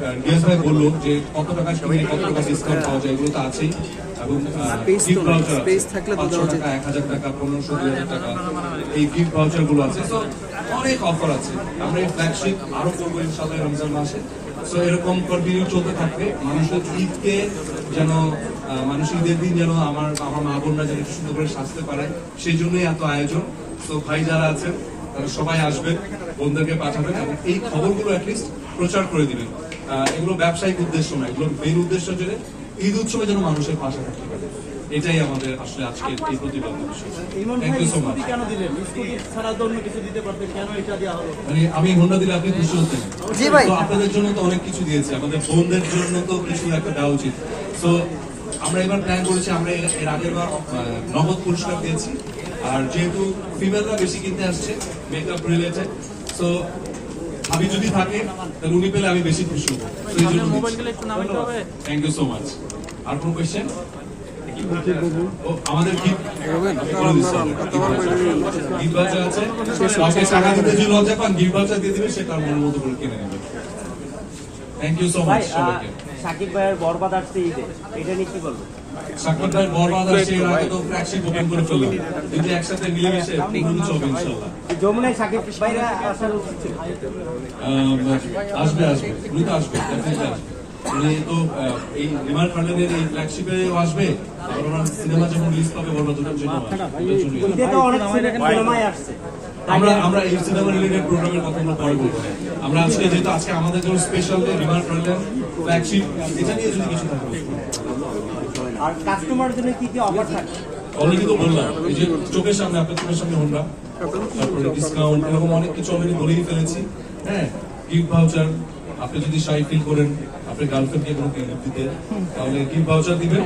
রিয়াজ ভাই বললো যে কত টাকা কিনলে কত টাকা ডিসকাউন্ট পাওয়া যায়, এগুলো তো আছেই। এবং গিফট ভাউচার আছে 500 টাকা, 1000 টাকা, 1500, 2000 টাকা, এই গিফট ভাউচার গুলো আছে। তো অনেক অফার আছে। আমরা এই ফ্ল্যাগশিপ আরো করবো ইনশাআল্লাহ রমজান মাসে। সো এরকম কন্টিনিউ চলতে থাকবে। মানুষের ঈদকে যেন ঈদের দিন যেন আমার মা বোনরা যেন একটু সুন্দর করে সাজতে পারে, সেই জন্যই এত আয়োজন। তো ভাই যারা আছেন তারা সবাই আসবেন, বোনদেরকে পাঠাবেন এবং এই খবরগুলো অ্যাটলিস্ট প্রচার করে দিবেন। এগুলো ব্যবসায়িক উদ্দেশ্য না, এগুলোর মেইন উদ্দেশ্য যে ঈদ উৎসবে যেন মানুষের পাশে থাকতে পারে। এটাই আমাদের আসলে আজকে এই প্রতিবেদন বিষয়। Thank you so much. মানে আমি হোন্ডা দিলে আপনি খুশি হতেন? জি ভাই। তো আপনাদের জন্য তো অনেক কিছু দিয়েছে, আমাদের বোনদের জন্য তো কিছু একটা দেওয়া উচিত। তো আমরা এবার প্ল্যান করেছি, আমরা এর আগের বার নগদ পুরস্কার দিয়েছি। আর যেহেতু ফিমেলরা বেশি কিনতে আসছে মেকআপ রিলেটেড, সো আমি যদি থাকে তাহলে উনি পেলে আমি বেশি খুশি হবো। Thank you so much. আর কোনো কোয়েশ্চেন? আমাদের গিফট ভাউচার আছে, টাকা দিতে যে লজ্জা পান গিফট ভাউচার দিয়ে দিবে, সে তার মনের মতো করে কিনে নেবে। থ্যাংক ইউ সো মাচ সবাইকে। সাকিব ভাইয়ের বরবাদ আসছে ঈদে, এটা নিয়ে কি বলবো? সাকিব ভাইয়ের বরবাদ আসছে, এর আগে তো ফ্ল্যাগশিপ ওপেন করে ফেললাম, কিন্তু একসাথে মিলেমিশে পুরো চলবে ইনশাআল্লাহ। যমুনায় সাকিব ভাইরা আসার উচিত ছিল। আসবে উনি তো আসবে, ডেফিনেটলি আসবে। উনি তো এই রিমার ফার্লেনের এই ফ্ল্যাগশিপে আসবে, আবার ওনার সিনেমা যখন রিলিজ পাবে বরবাদ দুটোর জন্য আসছে। আমরা এই সিনেমা রিলেটেড প্রোগ্রামের কথা আমরা পরে বলবো। আমরা আজকে যেহেতু আজকে আমাদের জন্য স্পেশাল ডে, রিমার ফার্লেন ফ্ল্যাগশিপ, এটা নিয়ে যদি কিছু থাকে। আর কাস্টমার জন্য কি কি অফার থাকে? অলরেডি তো বললাম, এই যে চোখের সামনে, আপনার চোখের সামনে হোন্ডা, তারপরে ডিসকাউন্ট, এরকম অনেক কিছু অলরেডি বলেই ফেলেছি। হ্যাঁ, গিফট ভাউচার, আপনি যদি শাই ফিল করেন আপনি গার্লফ্রেন্ডকে কোনো গিফট দিতে, তাহলে গিফট ভাউচার দিবেন,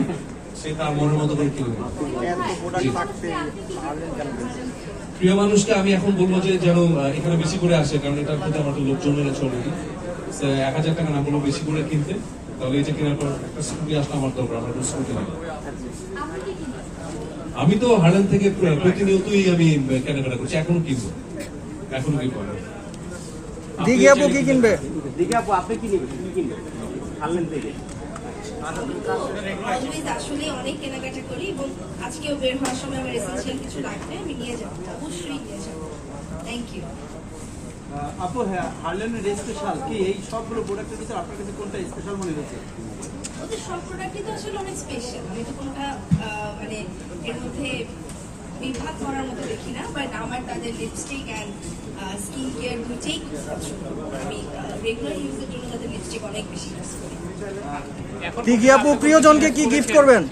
সে তার মনের মতো করে কিনবে। প্রিয় মানুষকে আমি এখন বলবো যে যেন এখানে বেশি করে আসে, কারণ এটার প্রতি আমার লোকজন রয়েছে অলরেডি। 1000 টাকা না বলবো বেশি করে কিনতে, তাহলে এই যে কেনার পর একটা স্কুটি আসলে আমার দরকার, আমার একটা স্কুটি নেই। আমি তো হার্লেন থেকে প্রতিনিয়তই আমি কেনাকাটা করছি, এখনো কিনবো। দিঘি আপু কি কিনবে? দিঘি আপু আপনি কি কিনবে হার্লেন থেকে? আসলে অনেক কেনাকাটা করি এবং আজকেও বের হওয়ার সময় আমার এসেনশিয়াল কিছু লাগবে, আমি নিয়ে যাবো, অবশ্যই নিয়ে যাবো। থ্যাংক ইউ আপু। হ্যাঁ, হার্লেনের স্পেশাল কি এই সবগুলো প্রোডাক্টের ভিতরে আপনার কাছে কোনটা স্পেশাল মনে হয়েছে? ওদের সব প্রোডাক্টই তো আসলে অনেক স্পেশাল, আমি তো কোনটা মানে এর মধ্যে বিভাগ করার মতো দেখি না, বাট আমার তাদের লিপস্টিক অ্যান্ড স্কিন কেয়ার দুইটাই খুব পছন্দ। আমি রেগুলার ইউজের জন্য তাদের লিপস্টিক অনেক বেশি ইউজ করি। দিঘি আপু প্রিয়জনকে কি গিফট করবেন?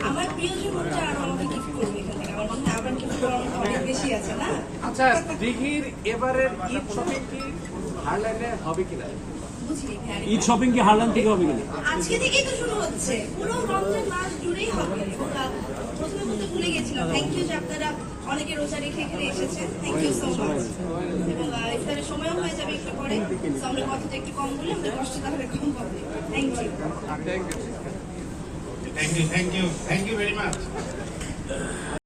আমার প্রিয়জন হচ্ছে আর আমাকে গিফট করবে এখান থেকে, আমার মধ্যে আবার গিফট করার মতো অনেক বেশি আছে না। আচ্ছা, দিঘির এবারের ঈদ শপিং কি হার্লেনে হবে কিনা? ঈদ শপিং কি হার্লেন থেকে হবে কিনা? আজকে থেকেই তো শুরু হচ্ছে, পুরো রমজান মাস জুড়েই হবে। প্রথমে বলতে ভুলে গেছিলাম, থ্যাংক ইউ যে আপনারা অনেকে রোজা রেখে এখানে এসেছেন, থ্যাংক ইউ সো মাচ। এবং ইফতারের সময়ও হয়ে যাবে একটু পরে, আমরা কথাটা একটু কম বললে আমাদের কষ্ট তাহলে কম হবে। Thank you, thank you very much.